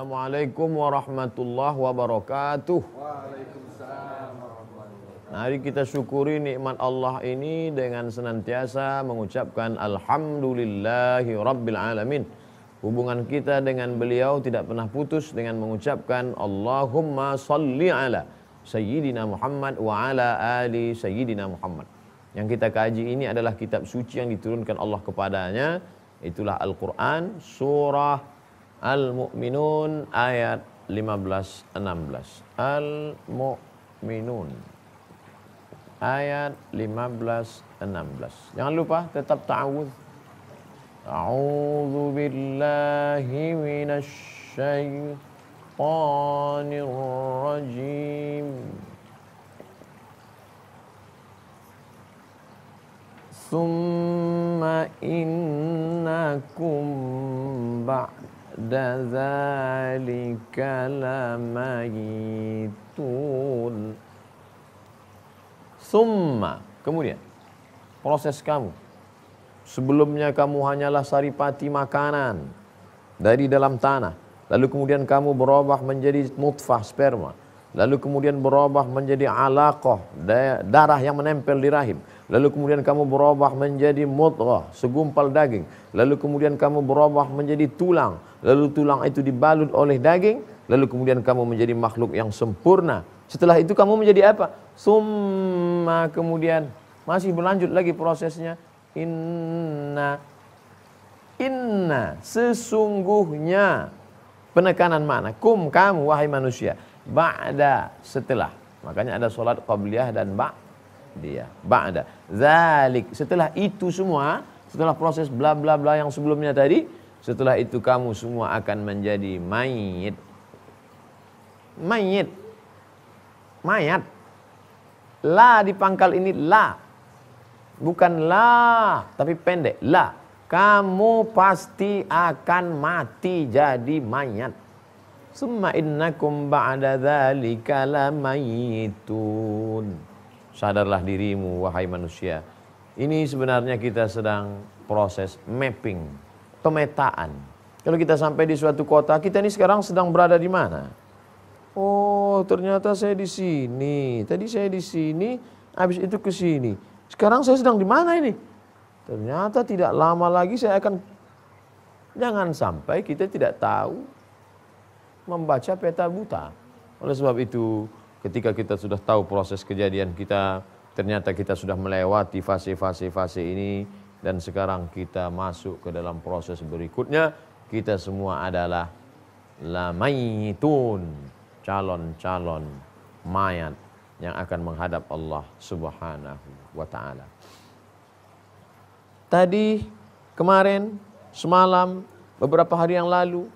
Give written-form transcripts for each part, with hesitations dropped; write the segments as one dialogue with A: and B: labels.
A: Assalamualaikum warahmatullahi wabarakatuh.
B: Waalaikumsalam warahmatullahi wabarakatuh.
A: Mari kita syukuri nikmat Allah ini dengan senantiasa mengucapkan Alhamdulillahi Rabbil Alamin. Hubungan kita dengan beliau tidak pernah putus dengan mengucapkan Allahumma salli ala Sayyidina Muhammad wa ala ali Sayyidina Muhammad. Yang kita kaji ini adalah kitab suci yang diturunkan Allah kepadanya. Itulah Al-Quran, surah Al-Mu'minun ayat 15-16. Al-Mu'minun ayat 15-16. Jangan lupa tetap ta'awudz. A'udzu billahi minasy syaithanir rajim. Summa innakum ba'da dzalika lamayitun. Summa, kemudian proses kamu. Sebelumnya kamu hanyalah saripati makanan dari dalam tanah. Lalu kemudian kamu berubah menjadi nutfah sperma. Lalu kemudian berubah menjadi alaqah, darah yang menempel di rahim. Lalu kemudian kamu berubah menjadi mudghah, segumpal daging. Lalu kemudian kamu berubah menjadi tulang. Lalu tulang itu dibalut oleh daging. Lalu kemudian kamu menjadi makhluk yang sempurna. Setelah itu kamu menjadi apa? Summa, kemudian masih berlanjut lagi prosesnya. Inna, sesungguhnya. Penekanan mana? Kum, kamu wahai manusia. Ba'da, setelah. Makanya ada solat qabliyah dan ba'diyah. Ba'da. Zalik, setelah itu semua, setelah proses bla bla bla yang sebelumnya tadi, setelah itu kamu semua akan menjadi mayit. Mayit. Mayat. La di pangkal ini la. Bukan la, tapi pendek. La. Kamu pasti akan mati jadi mayat. Summa innakum ba'da dzalika lamayitun. Sadarlah dirimu wahai manusia. Ini sebenarnya kita sedang proses mapping, pemetaan. Kalau kita sampai di suatu kota, kita ini sekarang sedang berada di mana? Oh, ternyata saya di sini. Tadi saya di sini, habis itu ke sini. Sekarang saya sedang di mana ini? Ternyata tidak lama lagi saya akan. Jangan sampai kita tidak tahu membaca peta buta. Oleh sebab itu, ketika kita sudah tahu proses kejadian kita, ternyata kita sudah melewati fase-fase ini, dan sekarang kita masuk ke dalam proses berikutnya. Kita semua adalah lamayitun, calon-calon mayat yang akan menghadap Allah Subhanahu wa ta'ala. Tadi, kemarin, semalam, beberapa hari yang lalu,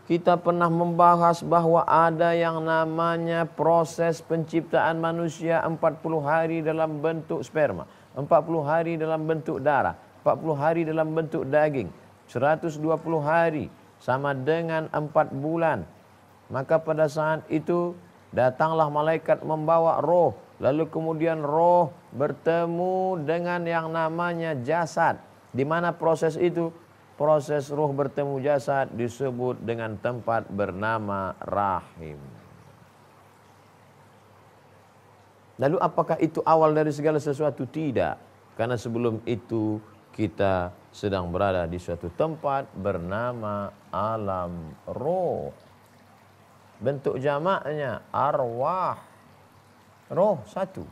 A: kita pernah membahas bahwa ada yang namanya proses penciptaan manusia 40 hari dalam bentuk sperma, 40 hari dalam bentuk darah, 40 hari dalam bentuk daging, 120 hari sama dengan 4 bulan. Maka pada saat itu datanglah malaikat membawa roh. Lalu kemudian roh bertemu dengan yang namanya jasad. Di mana proses itu? Proses roh bertemu jasad disebut dengan tempat bernama rahim. Lalu apakah itu awal dari segala sesuatu? Tidak. Karena sebelum itu kita sedang berada di suatu tempat bernama alam roh. Bentuk jamaknya arwah. Roh 1,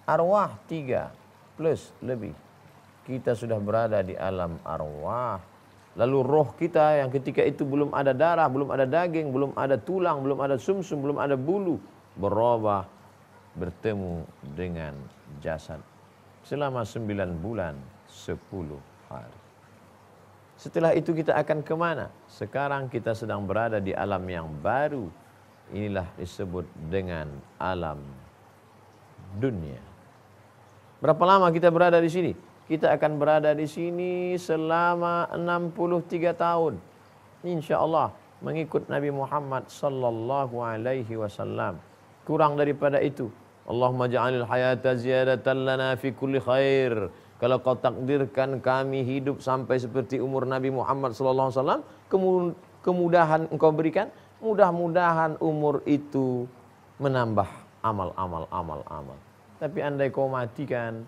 A: arwah 3, plus lebih. Kita sudah berada di alam arwah. Lalu roh kita yang ketika itu belum ada darah, belum ada daging, belum ada tulang, belum ada sumsum, belum ada bulu, berubah bertemu dengan jasad selama 9 bulan 10 hari. Setelah itu kita akan kemana? Sekarang kita sedang berada di alam yang baru. Inilah disebut dengan alam dunia. Berapa lama kita berada di sini? Kita akan berada di sini selama 63 tahun. Insya Allah mengikut Nabi Muhammad sallallahu alaihi wasallam. Kurang daripada itu. Allahumma ja'alil hayata ziyadatan lana fi kulli khair. Kalau kau takdirkan kami hidup sampai seperti umur Nabi Muhammad sallallahu alaihi wasallam, kemudahan engkau berikan, mudah-mudahan umur itu menambah amal. Tapi andai kau matikan,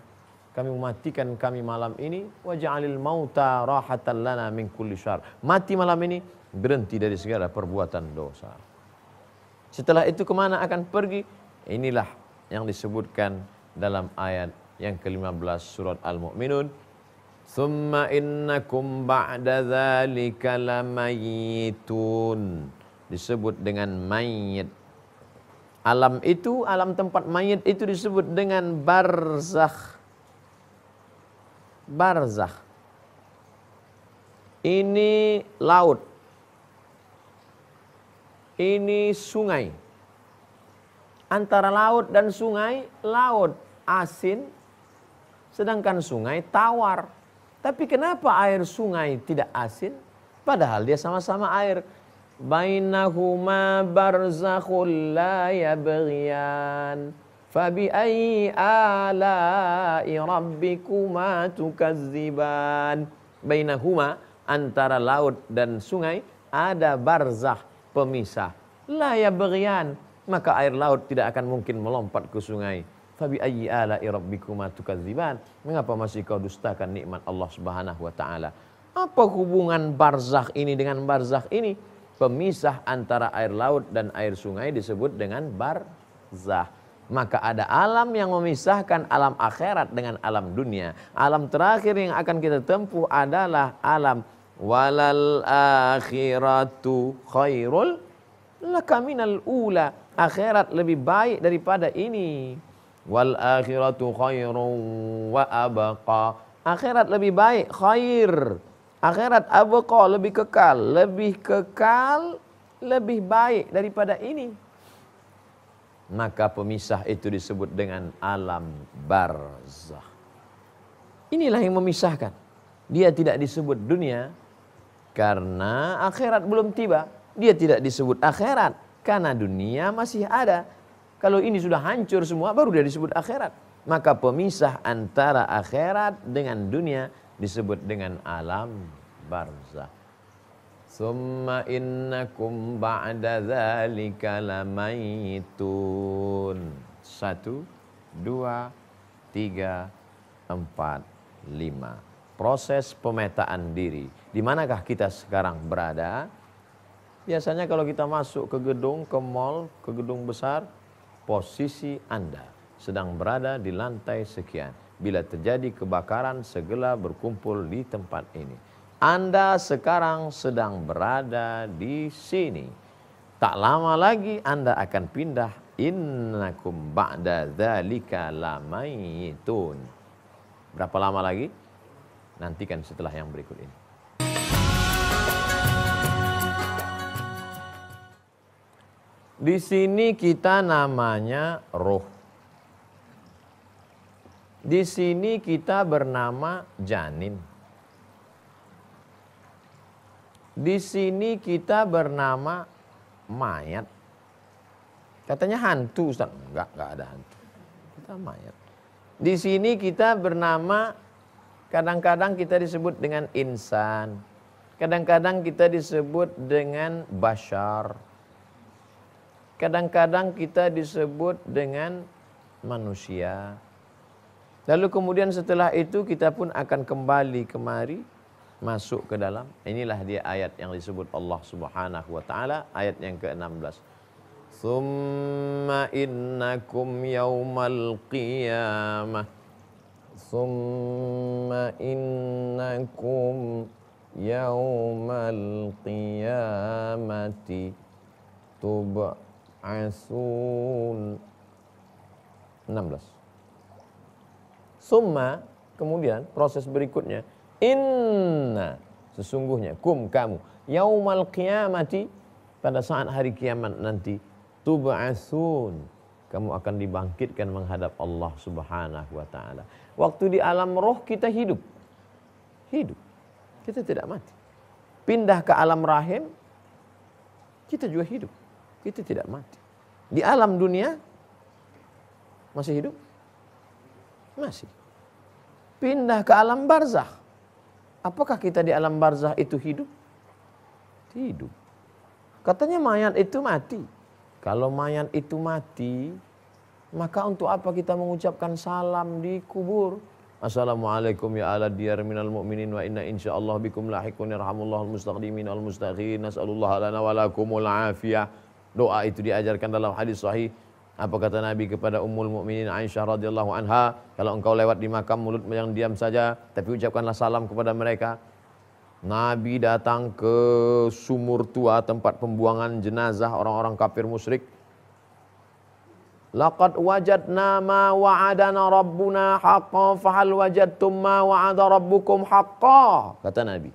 A: kami mematikan kami malam ini, waj'alil mauta rahatan lana min kulli syarr. Mati malam ini, berhenti dari segala perbuatan dosa. Setelah itu kemana akan pergi? Inilah yang disebutkan dalam ayat yang ke-15 surat Al-Mu'minun. Tsumma innakum ba'da dzalika lamayitun. Disebut dengan mayit. Alam itu, alam tempat mayit itu disebut dengan barzakh. Barzakh. Ini laut. Ini sungai. Antara laut dan sungai, laut asin, sedangkan sungai tawar. Tapi kenapa air sungai tidak asin? Padahal dia sama-sama air. Bainahuma barzakhul la yabghiyan. Fabi ayyi ala'i rabbikuma tukazziban. Bainahuma, antara laut dan sungai, ada barzakh, pemisah. La yabghiyan, maka air laut tidak akan mungkin melompat ke sungai. Fabi ayyi ala'i rabbikuma tukazziban. Mengapa masih kau dustakan nikmat Allah Subhanahu wa taala? Apa hubungan barzakh ini dengan barzakh ini? Pemisah antara air laut dan air sungai disebut dengan barzakh. Maka ada alam yang memisahkan alam akhirat dengan alam dunia. Alam terakhir yang akan kita tempuh adalah alam walal akhiratu khairul laka minal ula. Akhirat lebih baik daripada ini. Wal akhiratu khairun wa abqa. Akhirat lebih baik, khair. Akhirat abqa, lebih kekal, lebih baik daripada ini. Maka pemisah itu disebut dengan alam barzakh. Inilah yang memisahkan. Dia tidak disebut dunia karena akhirat belum tiba. Dia tidak disebut akhirat karena dunia masih ada. Kalau ini sudah hancur semua, baru dia disebut akhirat. Maka pemisah antara akhirat dengan dunia disebut dengan alam barzakh. Summa innakum ba'da dzalika lamayitun. 1, 2, 3, 4, 5. Proses pemetaan diri. Di manakah kita sekarang berada? Biasanya kalau kita masuk ke gedung, ke mall, ke gedung besar, posisi Anda sedang berada di lantai sekian. Bila terjadi kebakaran, segera berkumpul di tempat ini. Anda sekarang sedang berada di sini. Tak lama lagi Anda akan pindah. Innakum ba'da dzalika lamayitun. Berapa lama lagi? Nantikan setelah yang berikut ini. Di sini kita namanya roh. Di sini kita bernama janin. Di sini kita bernama mayat. Katanya hantu, Ustaz. Enggak ada hantu. Kita mayat. Di sini kita bernama, kadang-kadang kita disebut dengan insan. Kadang-kadang kita disebut dengan bashar. Kadang-kadang kita disebut dengan manusia. Lalu kemudian setelah itu kita pun akan kembali kemari, masuk ke dalam. Inilah dia ayat yang disebut Allah Subhanahu wa taala, ayat yang ke-16. Summa innakum yaumal qiyamah. Summa innakum yaumal qiyamati tub'asun. 16. Summa, kemudian proses berikutnya, inna, sesungguhnya, kum, kamu, yaumal qiyamati, pada saat hari kiamat nanti, tub'asun, kamu akan dibangkitkan menghadap Allah Subhanahu wa taala. Waktu di alam roh kita hidup. Hidup. Kita tidak mati. Pindah ke alam rahim, kita juga hidup. Kita tidak mati. Di alam dunia masih hidup? Masih. Pindah ke alam barzakh. Apakah kita di alam barzakh itu hidup? Hidup. Katanya mayat itu mati. Kalau mayat itu mati, maka untuk apa kita mengucapkan salam di kubur? Assalamualaikum ya ala diyar minal mu'minin wa inna insyaallah bikum lahiqun yarhamullahul mustaqdimin wal mustaqin nas'alullah lana wa lakumul afiyah. Doa itu diajarkan dalam hadis sahih. Apa kata Nabi kepada Ummul Mukminin Aisyah radhiyallahu anha, kalau engkau lewat di makam mulut yang diam saja, tapi ucapkanlah salam kepada mereka. Nabi datang ke sumur tua tempat pembuangan jenazah orang-orang kafir musyrik. Laqad wajadna ma wa'adana rabbuna haqqan fahal wajadtum ma wa'ada rabbukum haqqan, kata Nabi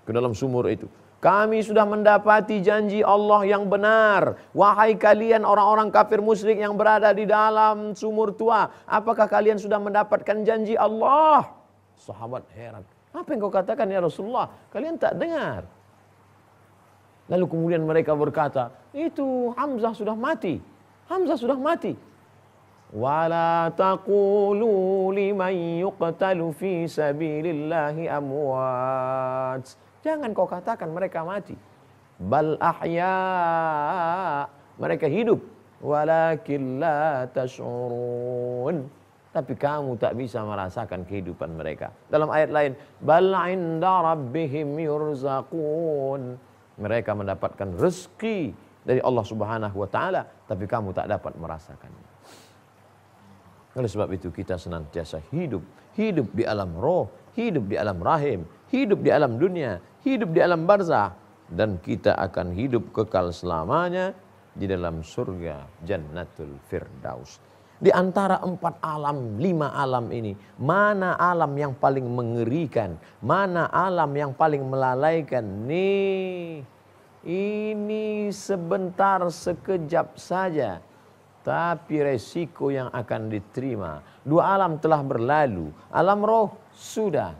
A: ke dalam sumur itu. Kami sudah mendapati janji Allah yang benar. Wahai kalian orang-orang kafir musyrik yang berada di dalam sumur tua, apakah kalian sudah mendapatkan janji Allah? Sahabat heran. Apa yang kau katakan ya Rasulullah? Kalian tak dengar. Lalu kemudian mereka berkata, itu Hamzah sudah mati. Hamzah sudah mati. Wala taqulu liman yuqtalu fi sabilillahi amwat. Jangan kau katakan mereka mati. Bal ahya. Mereka hidup. Walakin la tash'urun. Tapi kamu tak bisa merasakan kehidupan mereka. Dalam ayat lain, bal inda rabbihim yurzaqun. Mereka mendapatkan rezeki dari Allah Subhanahu wa taala, tapi kamu tak dapat merasakannya. Oleh sebab itu kita senantiasa hidup di alam roh, hidup di alam rahim, hidup di alam dunia, hidup di alam barzah, dan kita akan hidup kekal selamanya di dalam surga Jannatul Firdaus. Di antara 4 alam, 5 alam ini, mana alam yang paling mengerikan? Mana alam yang paling melalaikan? Ini sebentar, sekejap saja, tapi resiko yang akan diterima. 2 alam telah berlalu. Alam roh sudah.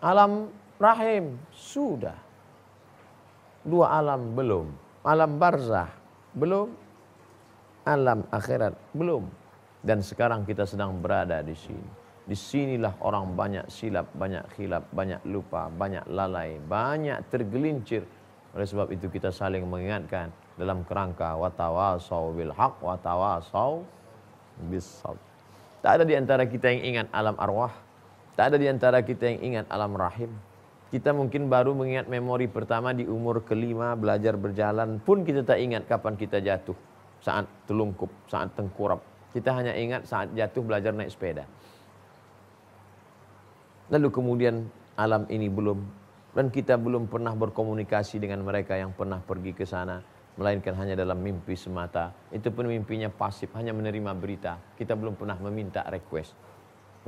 A: Alam rahim sudah. 2 alam belum. Alam barzah belum. Alam akhirat belum. Dan sekarang kita sedang berada di sini. Disinilah orang banyak silap, banyak khilaf, banyak lupa, banyak lalai, banyak tergelincir. Oleh sebab itu kita saling mengingatkan dalam kerangka watawasau bil haq watawasau bis sabr. Tak ada di antara kita yang ingat alam arwah. Tak ada di antara kita yang ingat alam rahim. Kita mungkin baru mengingat memori pertama di umur ke-5 belajar berjalan pun kita tak ingat kapan kita jatuh. Saat telungkup, saat tengkurap. Kita hanya ingat saat jatuh belajar naik sepeda. Lalu kemudian alam ini belum. Dan kita belum pernah berkomunikasi dengan mereka yang pernah pergi ke sana. Melainkan hanya dalam mimpi semata. Itu pun mimpinya pasif, hanya menerima berita. Kita belum pernah meminta request.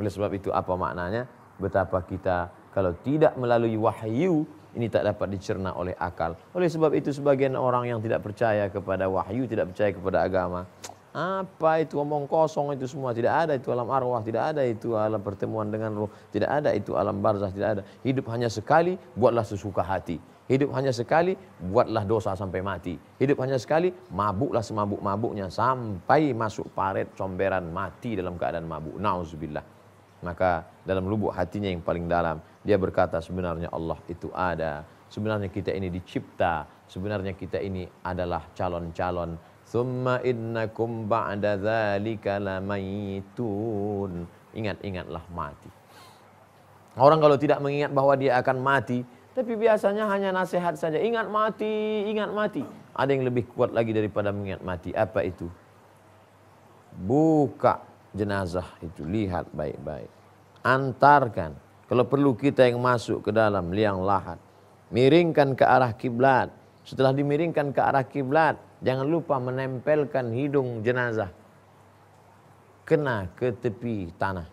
A: Oleh sebab itu apa maknanya? Betapa kita kalau tidak melalui wahyu, ini tak dapat dicerna oleh akal. Oleh sebab itu sebagian orang yang tidak percaya kepada wahyu, tidak percaya kepada agama. Apa itu omong kosong itu semua? Tidak ada itu alam arwah, tidak ada itu alam pertemuan dengan roh, tidak ada itu alam barzah, tidak ada. Hidup hanya sekali, buatlah sesuka hati. Hidup hanya sekali, buatlah dosa sampai mati. Hidup hanya sekali, mabuklah semabuk-mabuknya sampai masuk paret comberan mati dalam keadaan mabuk. Nauzubillah. Maka dalam lubuk hatinya yang paling dalam, dia berkata sebenarnya Allah itu ada. Sebenarnya kita ini dicipta. Sebenarnya kita ini adalah calon-calon. Thumma innakum ba'da dzalika lamayitun. Ingat-ingatlah mati. Orang kalau tidak mengingat bahwa dia akan mati, tapi biasanya hanya nasihat saja. Ingat mati, ingat mati. Ada yang lebih kuat lagi daripada mengingat mati. Apa itu? Buka jenazah itu, lihat baik-baik. Antarkan. Kalau perlu kita yang masuk ke dalam liang lahat. Miringkan ke arah kiblat. Setelah dimiringkan ke arah kiblat, jangan lupa menempelkan hidung jenazah kena ke tepi tanah.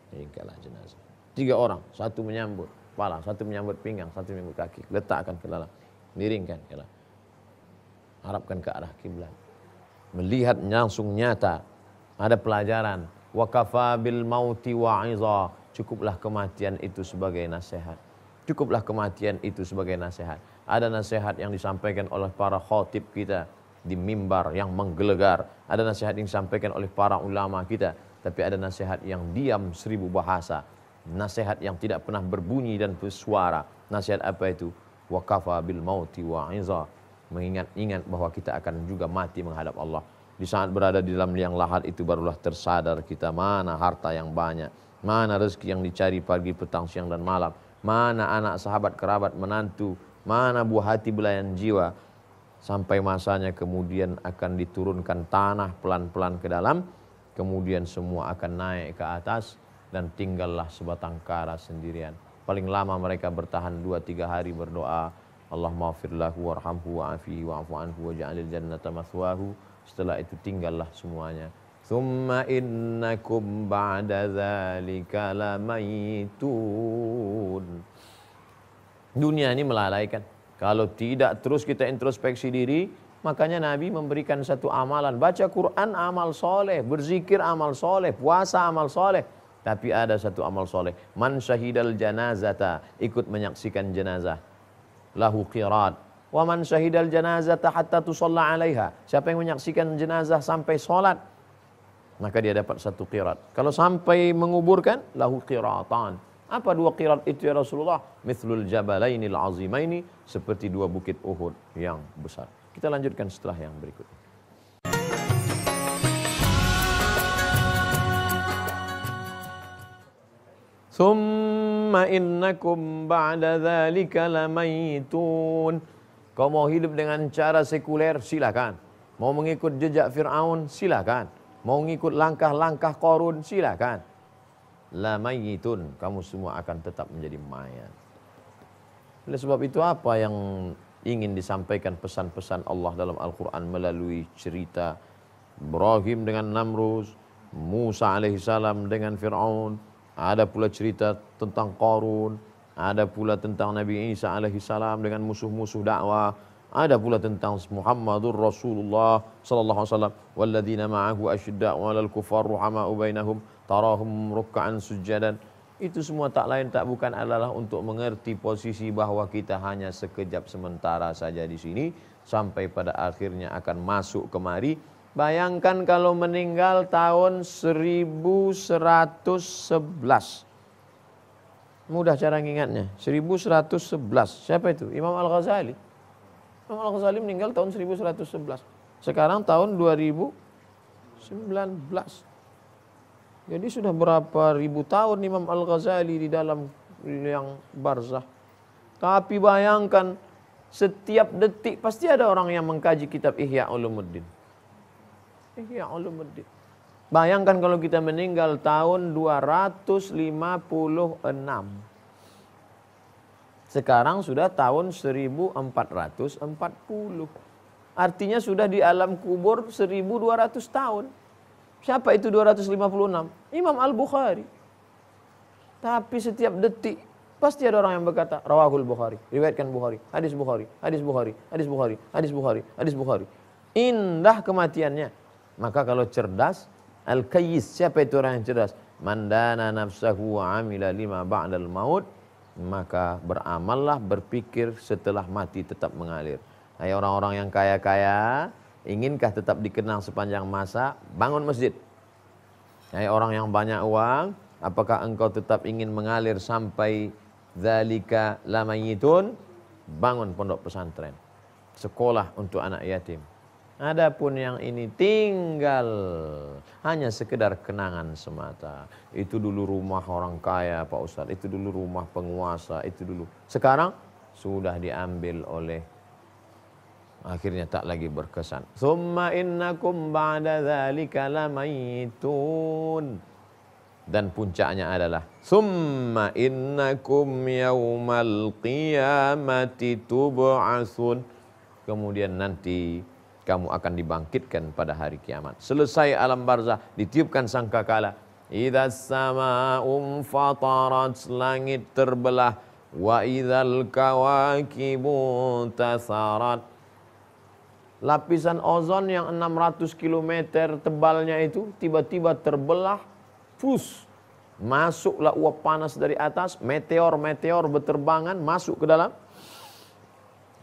A: Miringkanlah jenazah. 3 orang, satu menyambut kepala, satu menyambut pinggang, satu menyambut kaki. Letakkan ke dalam. Miringkan ke dalam. Harapkan ke arah kiblat. Melihat langsung nyata. Ada pelajaran. Wa kafa bil mauti wa'iza. Cukuplah kematian itu sebagai nasihat. Cukuplah kematian itu sebagai nasihat. Ada nasihat yang disampaikan oleh para khatib kita di mimbar yang menggelegar. Ada nasihat yang disampaikan oleh para ulama kita. Tapi ada nasihat yang diam 1000 bahasa. Nasihat yang tidak pernah berbunyi dan bersuara. Nasihat apa itu? Wa kafa bil mauti wa'iza. mengingat-ingat bahwa kita akan juga mati menghadap Allah. Di saat berada di dalam liang lahat itu barulah tersadar kita mana harta yang banyak, mana rezeki yang dicari pagi, petang, siang dan malam, mana anak, sahabat, kerabat, menantu, mana buah hati, belayan jiwa. Sampai masanya kemudian akan diturunkan tanah pelan-pelan ke dalam, kemudian semua akan naik ke atas dan tinggallah sebatang kara sendirian. Paling lama mereka bertahan 2-3 hari berdoa, Allahumma ighfir lahu warhamhu wa'afihi wa'fu anhu waj'alil jannata mathwahu. Setelah itu tinggallah semuanya. Tsumma innakum ba'da dzalika lamayitun. Dunia ini melalaikan. Kalau tidak terus kita introspeksi diri, makanya Nabi memberikan satu amalan. Baca Quran amal soleh, berzikir amal soleh, puasa amal soleh. Tapi ada satu amal soleh. Man syahidal janazata, ikut menyaksikan jenazah. Lahu qirat. Wa man syahidal janazata hatta tusalla alaiha. Siapa yang menyaksikan jenazah sampai solat, maka dia dapat satu qirat. Kalau sampai menguburkan, lahu qiratan. Apa 2 qirat itu ya Rasulullah? Mithlul jabalainil azimaini, seperti 2 bukit Uhud yang besar. Kita lanjutkan setelah yang berikut. Summa innakum ba'da dzalika lamayitun. Kau mau hidup dengan cara sekuler, silakan. Mau mengikut jejak Fir'aun, silakan. Mau mengikut langkah-langkah Qarun, silakan. Lamayitun, kamu semua akan tetap menjadi mayat. Oleh sebab itu apa yang ingin disampaikan pesan-pesan Allah dalam Al-Quran melalui cerita Ibrahim dengan Namrus, Musa alaihissalam dengan Fir'aun, ada pula cerita tentang Qarun, ada pula tentang Nabi Isa alaihissalam dengan musuh-musuh dakwah, ada pula tentang Muhammadur Rasulullah sallallahu alaihi wasallam, walladzina ma'ahu asyidda'u 'alal kuffar ruhama'u bainahum tarahum ruk'an sujadan. Itu semua tak lain tak bukan adalah untuk mengerti posisi bahwa kita hanya sekejap sementara saja di sini sampai pada akhirnya akan masuk kemari. Bayangkan kalau meninggal tahun 1111. Mudah cara ngingatnya. 1111. Siapa itu? Imam Al-Ghazali. Imam Al-Ghazali meninggal tahun 1111. Sekarang tahun 2019. Jadi sudah berapa ribu tahun Imam Al-Ghazali di dalam yang barzah. Tapi bayangkan setiap detik pasti ada orang yang mengkaji kitab Ihya Ulumuddin. Ihya Ulumuddin. Bayangkan kalau kita meninggal tahun 256. Sekarang sudah tahun 1440. Artinya sudah di alam kubur 1200 tahun. Siapa itu 256? Imam Al-Bukhari. Tapi setiap detik pasti ada orang yang berkata rawahul Bukhari, riwayatkan Bukhari, hadis Bukhari, hadis Bukhari, hadis Bukhari, hadis Bukhari, hadis Bukhari. Indah kematiannya. Maka kalau cerdas, al-kayyis, siapa itu orang yang cerdas? Mandana nafsahu wa amila lima ba'dal maut, maka beramallah, berpikir setelah mati tetap mengalir. Hai orang-orang yang kaya-kaya, inginkah tetap dikenang sepanjang masa? Bangun masjid. Hai orang yang banyak uang, apakah engkau tetap ingin mengalir sampai dzalika lamayitun? Bangun pondok pesantren, sekolah untuk anak yatim. Adapun yang ini tinggal hanya sekedar kenangan semata. Itu dulu rumah orang kaya Pak Ustadz, itu dulu rumah penguasa, itu dulu. Sekarang sudah diambil oleh, akhirnya tak lagi berkesan. Tsumma innakum ba'da dzalika lamayitun. Dan puncaknya adalah tsumma innakum yaumal qiyamati tub'atsun. Kemudian nanti kamu akan dibangkitkan pada hari kiamat. Selesai alam barzah, ditiupkan sangkakala. Idzas sama'u fatarat, langit terbelah. Wa idzal kawakibu tasarat. Lapisan ozon yang 600 km tebalnya itu tiba-tiba terbelah. Fus. Masuklah uap panas dari atas, meteor-meteor berterbangan masuk ke dalam.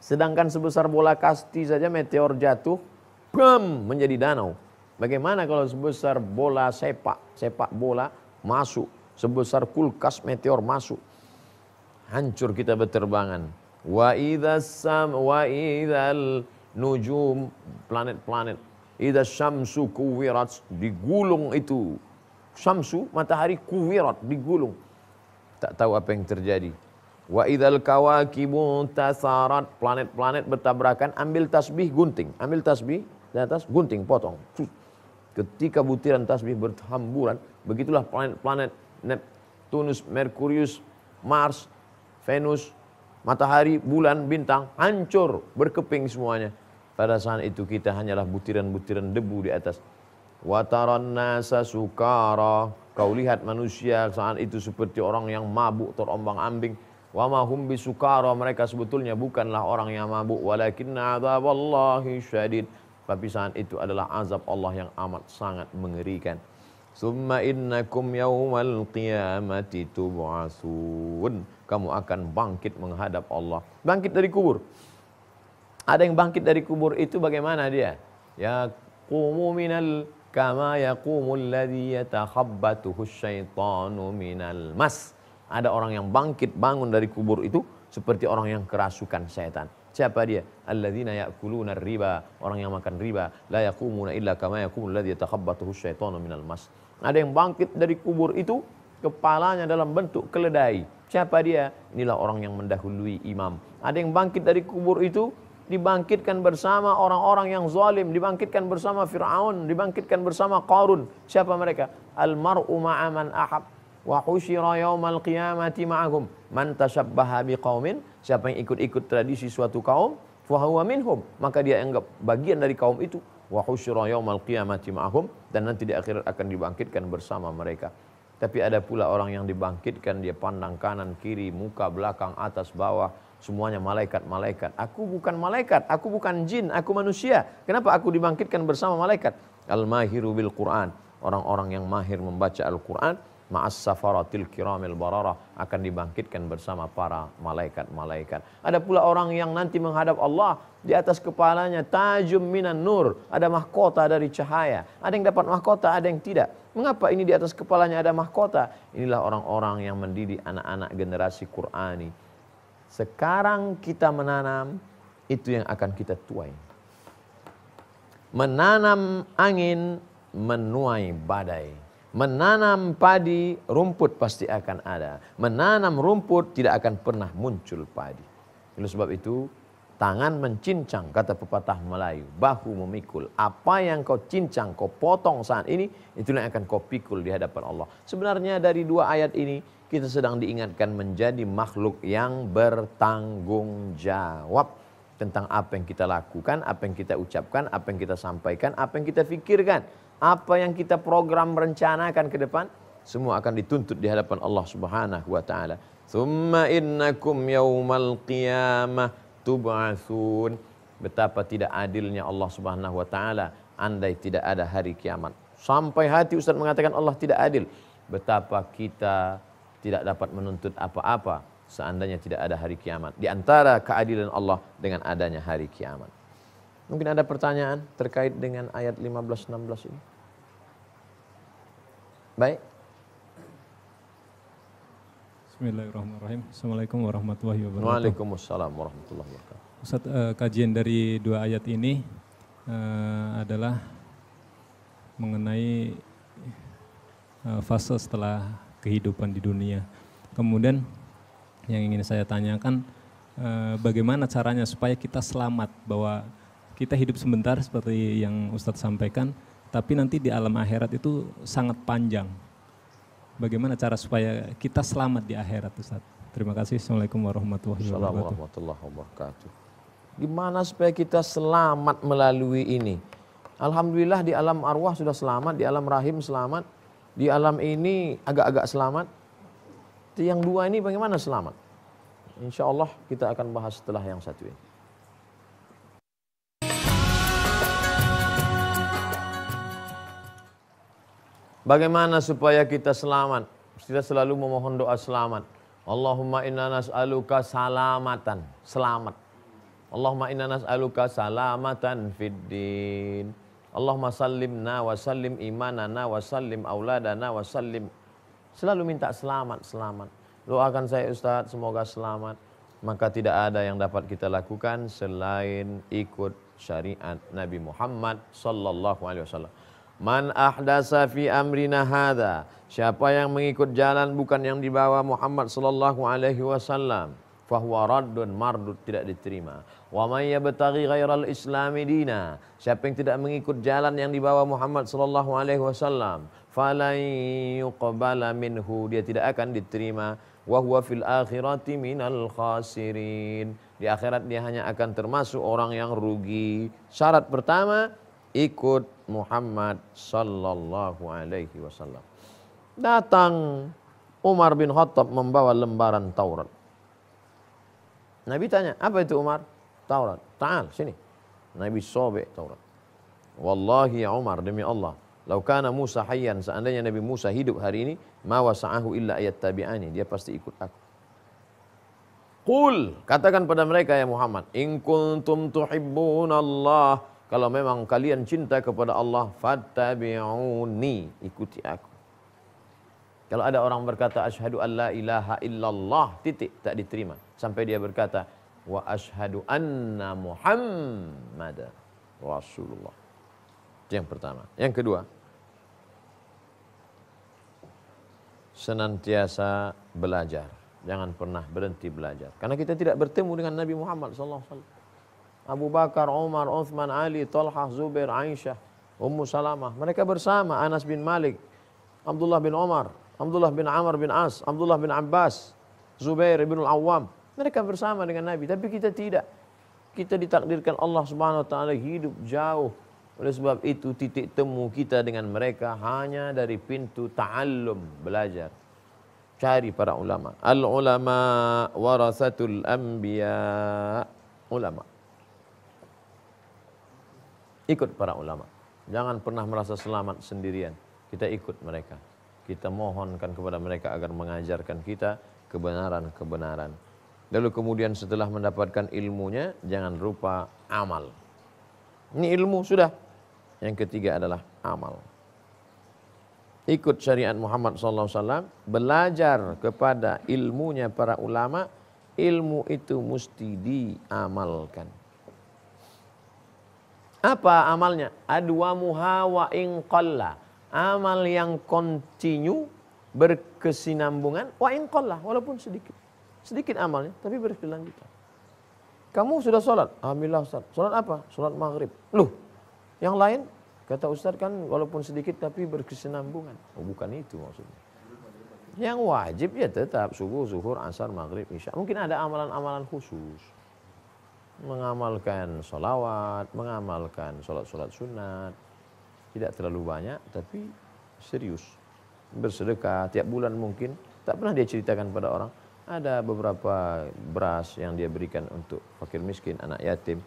A: Sedangkan sebesar bola kasti saja meteor jatuh, bam, menjadi danau. Bagaimana kalau sebesar bola sepak bola masuk, sebesar kulkas meteor masuk. Hancur kita berterbangan. Wa idzal nujum, planet-planet. Idza syamsu kuwirat, digulung itu. Syamsu, matahari, kuwirat, digulung. Tak tahu apa yang terjadi. Wa idzal kawakibu tasarat, planet-planet bertabrakan, ambil tasbih, gunting. Ambil tasbih di atas, gunting, potong. Ketika butiran tasbih berhamburan, begitulah planet-planet Neptunus, Merkurius, Mars, Venus, matahari, bulan, bintang, hancur, berkeping semuanya. Pada saat itu kita hanyalah butiran-butiran debu di atas. Wa taran nasa sukara, kau lihat manusia saat itu seperti orang yang mabuk terombang-ambing. Wa ma hum bisukara, mereka sebetulnya bukanlah orang yang mabuk, walakinna adzaballahi syadid. Tapi saat itu adalah azab Allah yang amat sangat mengerikan. Summa innakum yaumal qiyamati tub'atsun, kamu akan bangkit menghadap Allah. Bangkit dari kubur. Ada yang bangkit dari kubur itu bagaimana dia? Yaqumu minal kama yaqumul ladzi yatakhabbatuhu syaitanu minal mas. Ada orang yang bangkit bangun dari kubur itu seperti orang yang kerasukan setan. Siapa dia? Alladzina ya'kuluna riba, orang yang makan riba. La yaqumuna illa kama yaqumul ladzi yatakhabbatuhu syaitanu minal mas. Ada yang bangkit dari kubur itu, kepalanya dalam bentuk keledai. Siapa dia? Inilah orang yang mendahului imam. Ada yang bangkit dari kubur itu, dibangkitkan bersama orang-orang yang zalim, dibangkitkan bersama Fir'aun, dibangkitkan bersama Qarun. Siapa mereka? Al-mar'u ma'a man ahab, wa husyira yaumal qiyamati ma'ahum. Man tashabbaha biqaumin, siapa yang ikut-ikut tradisi suatu kaum, fa huwa minhum, maka dia anggap bagian dari kaum itu. Wa husyira yaumal qiyamati ma'ahum, dan nanti di akhirat akan dibangkitkan bersama mereka. Tapi ada pula orang yang dibangkitkan, dia pandang kanan, kiri, muka, belakang, atas, bawah, semuanya malaikat-malaikat. Aku bukan malaikat, aku bukan jin, aku manusia. Kenapa aku dibangkitkan bersama malaikat? Al-mahiru bil Qur'an, orang-orang yang mahir membaca Al-Qur'an, ma'as safaratil kiramil bararah, akan dibangkitkan bersama para malaikat-malaikat. Ada pula orang yang nanti menghadap Allah, di atas kepalanya tajum minan nur, ada mahkota dari cahaya. Ada yang dapat mahkota, ada yang tidak. Mengapa ini di atas kepalanya ada mahkota? Inilah orang-orang yang mendidik anak-anak generasi Qur'ani. Sekarang kita menanam, itu yang akan kita tuai. Menanam angin, menuai badai. Menanam padi, rumput pasti akan ada. Menanam rumput, tidak akan pernah muncul padi. Oleh sebab itu, tangan mencincang, kata pepatah Melayu, bahu memikul. Apa yang kau cincang, kau potong saat ini, itulah yang akan kau pikul di hadapan Allah. Sebenarnya dari dua ayat ini, kita sedang diingatkan menjadi makhluk yang bertanggung jawab tentang apa yang kita lakukan, apa yang kita ucapkan, apa yang kita sampaikan, apa yang kita fikirkan. Apa yang kita program rencanakan ke depan, semua akan dituntut di hadapan Allah Subhanahu wa taala. Tsumma innakum yaumal qiyamah tub'atsun. Betapa tidak adilnya Allah Subhanahu wa taala andai tidak ada hari kiamat. Sampai hati Ustaz mengatakan Allah tidak adil. Betapa kita tidak dapat menuntut apa-apa seandainya tidak ada hari kiamat. Di antara keadilan Allah dengan adanya hari kiamat. Mungkin ada pertanyaan terkait dengan ayat 15-16 ini. Baik.
C: Bismillahirrahmanirrahim. Assalamualaikum warahmatullahi wabarakatuh.
A: Waalaikumsalam warahmatullahi wabarakatuh.
C: Ustaz, kajian dari dua ayat ini adalah mengenai fase setelah kehidupan di dunia. Kemudian yang ingin saya tanyakan, bagaimana caranya supaya kita selamat, bahwa kita hidup sebentar seperti yang Ustadz sampaikan, tapi nanti di alam akhirat itu sangat panjang. Bagaimana cara supaya kita selamat di akhirat, Ustadz? Terima kasih. Assalamualaikum warahmatullahi
A: wabarakatuh. Gimana supaya kita selamat melalui ini? Alhamdulillah di alam arwah sudah selamat, di alam rahim selamat, di alam ini agak-agak selamat. Yang dua ini bagaimana selamat? Insya Allah kita akan bahas setelah yang satu ini. Bagaimana supaya kita selamat? Kita selalu memohon doa selamat. Allahumma inna nas'aluka salamatan, selamat. Allahumma inna nas'aluka salamatan fid din. Allahumma sallimna wa sallim imanana wa sallim auladana wa sallim. Selalu minta selamat, selamat. Doakan saya Ustaz, semoga selamat. maka tidak ada yang dapat kita lakukan selain ikut syariat Nabi Muhammad sallallahu alaihi wasallam. Man ahdasa fi amrina hadza, siapa yang mengikut jalan bukan yang dibawa Muhammad sallallahu alaihi wasallam, fahuwa raddun, mardud, tidak diterima. Wa may yabtaghi ghairal islami dina, siapa yang tidak mengikut jalan yang dibawa Muhammad sallallahu alaihi wasallam, falan yuqbala minhu, dia tidak akan diterima. Wa huwa fil akhirati minal khasirin, di akhirat dia hanya akan termasuk orang yang rugi. Syarat pertama, ikut Muhammad sallallahu alaihi wasallam. Datang Umar bin Khattab membawa lembaran Taurat. Nabi tanya, apa itu Umar? Taurat. Ta'al, sini. Nabi sobek Taurat. Wallahi ya Umar, demi Allah, lau kana Musa hayyan, seandainya Nabi Musa hidup hari ini, ma wasa'ahu illa ayat tabi'ani, dia pasti ikut aku. Qul, katakan pada mereka ya Muhammad, in kuntum tuhibbunallah, kalau memang kalian cinta kepada Allah, fattabi'uni, ikuti aku. Kalau ada orang berkata asyhadu an la ilaha illallah, titik, tak diterima sampai dia berkata wa asyhadu anna Muhammad Rasulullah. Itu yang pertama. Yang kedua, senantiasa belajar. Jangan pernah berhenti belajar. Karena kita tidak bertemu dengan Nabi Muhammad sallallahu alaihi wasallam. Abu Bakar, Umar, Uthman, Ali, Talhah, Zubair, Aisyah, Ummu Salamah, mereka bersama, Anas bin Malik, Abdullah bin Umar, Abdullah bin Amr bin As, Abdullah bin Abbas, Zubair bin Al-Awwam, mereka bersama dengan Nabi, tapi kita tidak. Kita ditakdirkan Allah Subhanahu wa taala hidup jauh. Oleh sebab itu titik temu kita dengan mereka hanya dari pintu ta'allum, belajar. Cari para ulama. Al-ulama warasatul anbiya. Ulama. Ikut para ulama. Jangan pernah merasa selamat sendirian. Kita ikut mereka. Kita mohonkan kepada mereka agar mengajarkan kita kebenaran-kebenaran. Lalu kemudian setelah mendapatkan ilmunya, jangan lupa amal. Ini ilmu sudah. Yang ketiga adalah amal. Ikut syariat Muhammad SAW, belajar kepada ilmunya para ulama, ilmu itu mesti diamalkan. Apa amalnya? Adwamuha wa in qalla. Amal yang kontinu, berkesinambungan, wa in qalla, walaupun sedikit. Sedikit amalnya, tapi berkelanjutan. Kamu sudah sholat? Alhamdulillah Ustaz. Sholat apa? Sholat maghrib. Loh, yang lain? Kata Ustaz kan walaupun sedikit tapi berkesinambungan. Oh, bukan itu maksudnya. Yang wajib ya tetap subuh, zuhur, asar, maghrib, isya. Mungkin ada amalan-amalan khusus. Mengamalkan sholawat, mengamalkan sholat-sholat sunat. Tidak terlalu banyak, tapi serius. Bersedekah, tiap bulan mungkin. Tak pernah dia ceritakan pada orang. Ada beberapa beras yang dia berikan untuk fakir miskin, anak yatim.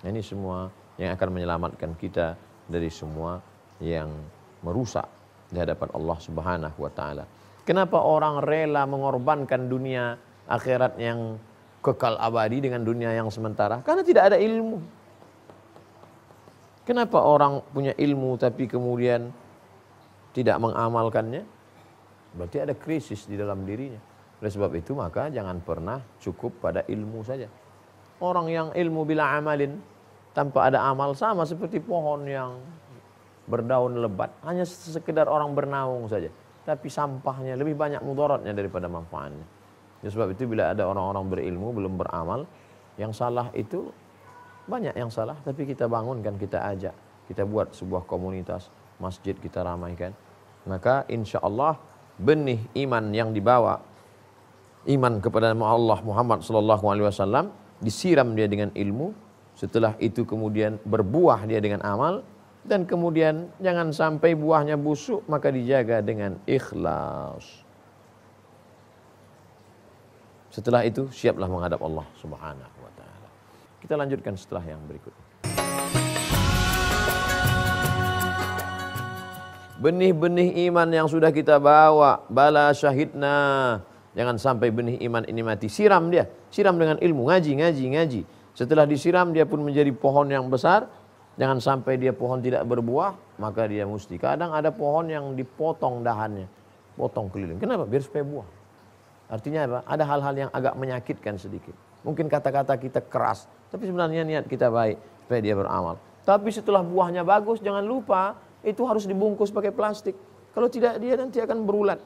A: Ini semua yang akan menyelamatkan kita dari semua yang merusak di hadapan Allah Subhanahu wa taala. Kenapa orang rela mengorbankan dunia akhirat yang kekal abadi dengan dunia yang sementara? Karena tidak ada ilmu. Kenapa orang punya ilmu tapi kemudian tidak mengamalkannya? Berarti ada krisis di dalam dirinya. Oleh sebab itu maka jangan pernah cukup pada ilmu saja. Orang yang ilmu bila amalin, tanpa ada amal, sama seperti pohon yang berdaun lebat, hanya sekedar orang bernaung saja, tapi sampahnya lebih banyak mudaratnya daripada manfaatnya. Oleh sebab itu bila ada orang-orang berilmu belum beramal, yang salah itu banyak yang salah, tapi kita bangunkan, kita ajak, kita buat sebuah komunitas, masjid kita ramaikan, maka insya Allah benih iman yang dibawa, iman kepada Allah Muhammad SAW, disiram dia dengan ilmu. Setelah itu kemudian berbuah dia dengan amal. Dan kemudian jangan sampai buahnya busuk, maka dijaga dengan ikhlas. Setelah itu siaplah menghadap Allah Subhanahu wa taala. Kita lanjutkan setelah yang berikut. Benih-benih iman yang sudah kita bawa, bala syahidna. Jangan sampai benih iman ini mati. Siram dia, siram dengan ilmu, ngaji. Setelah disiram dia pun menjadi pohon yang besar. Jangan sampai dia pohon tidak berbuah, maka dia mesti. Kadang ada pohon yang dipotong dahannya, potong keliling. Kenapa? Biar supaya buah. Artinya apa? Ada hal-hal yang agak menyakitkan sedikit. Mungkin kata-kata kita keras, tapi sebenarnya niat kita baik supaya dia beramal. Tapi setelah buahnya bagus, jangan lupa itu harus dibungkus pakai plastik. Kalau tidak, dia nanti akan berulat.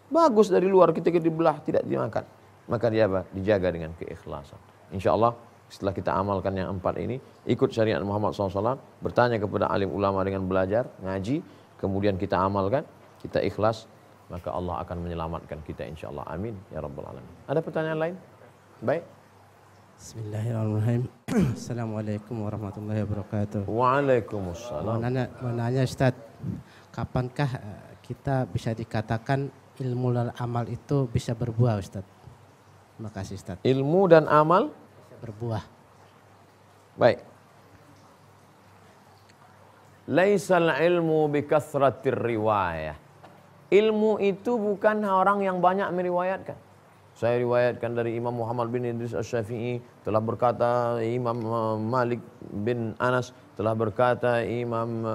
A: Bagus dari luar, ketika dibelah tidak dimakan. Maka dia dijaga dengan keikhlasan. Insya Allah setelah kita amalkan yang 4 ini, ikut syariat Muhammad SAW, bertanya kepada alim ulama dengan belajar, ngaji, kemudian kita amalkan, kita ikhlas, maka Allah akan menyelamatkan kita insya Allah. Amin ya rabbal alamin. Ada pertanyaan lain? Baik.
D: Bismillahirrahmanirrahim. Assalamualaikum warahmatullahi wabarakatuh.
A: Waalaikumsalam.
D: Mau nanya Ustaz, kapankah kita bisa dikatakan ilmu dan amal itu bisa berbuah Ustaz? Terima kasih Ustaz.
A: Ilmu dan amal
D: Bisa berbuah.
A: baik. Laisal ilmu bikathratir riwayah. Ilmu itu bukan orang yang banyak meriwayatkan. Saya riwayatkan dari Imam Muhammad bin Idris Asy-Syafi'i, telah berkata Imam Malik bin Anas, telah berkata Imam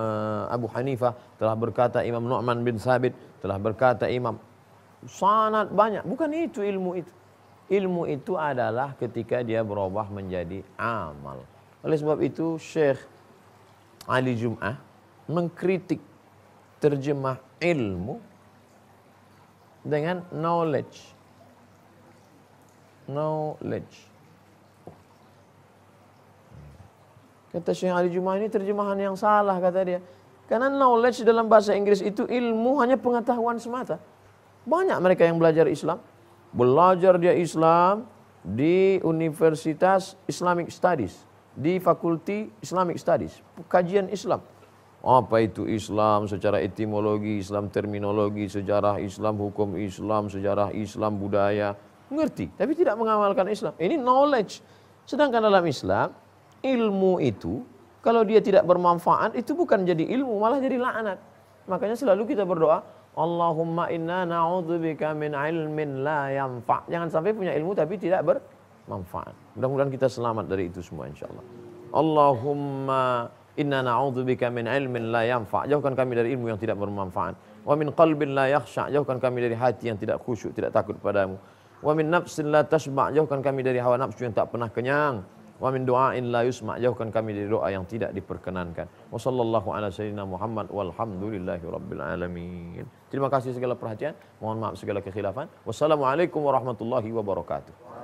A: Abu Hanifah, telah berkata Imam Nu'man bin Thabit, telah berkata Imam. Sangat banyak, bukan itu ilmu itu. Ilmu itu adalah ketika dia berubah menjadi amal. Oleh sebab itu Syekh Ali Jum'ah mengkritik terjemah ilmu dengan knowledge. Kata Syekh Ali Jum'ah, ini terjemahan yang salah kata dia. Karena knowledge dalam bahasa Inggris itu ilmu hanya pengetahuan semata. Banyak mereka yang belajar Islam. Belajar dia Islam di Universitas Islamic Studies, di Fakulti Islamic Studies, kajian Islam. Apa itu Islam secara etimologi, Islam terminologi, sejarah Islam, hukum Islam, sejarah Islam, budaya. Mengerti, tapi tidak mengamalkan Islam. Ini knowledge. Sedangkan dalam Islam, ilmu itu, kalau dia tidak bermanfaat, itu bukan jadi ilmu, malah jadi laknat. Makanya selalu kita berdoa, Allahumma inna na'udzubika min ilmin la yanfa'. Jangan sampai punya ilmu tapi tidak bermanfaat. Mudah-mudahan kita selamat dari itu semua insyaAllah. Allahumma inna na'udzubika min ilmin la yanfa'. Jauhkan kami dari ilmu yang tidak bermanfaat. Wa min qalbin la yakhsha'. Jauhkan kami dari hati yang tidak khusyuk, tidak takut padamu. Wa min nafsin la tashba'. Jauhkan kami dari hawa nafsu yang tak pernah kenyang. Wa min du'ain la yusma'. Jauhkan kami dari doa yang tidak diperkenankan. Wa sallallahu ala sayyidina Muhammad walhamdulillahi rabbil alamin. Terima kasih segala perhatian. Mohon maaf segala kekhilafan. Wassalamualaikum warahmatullahi wabarakatuh.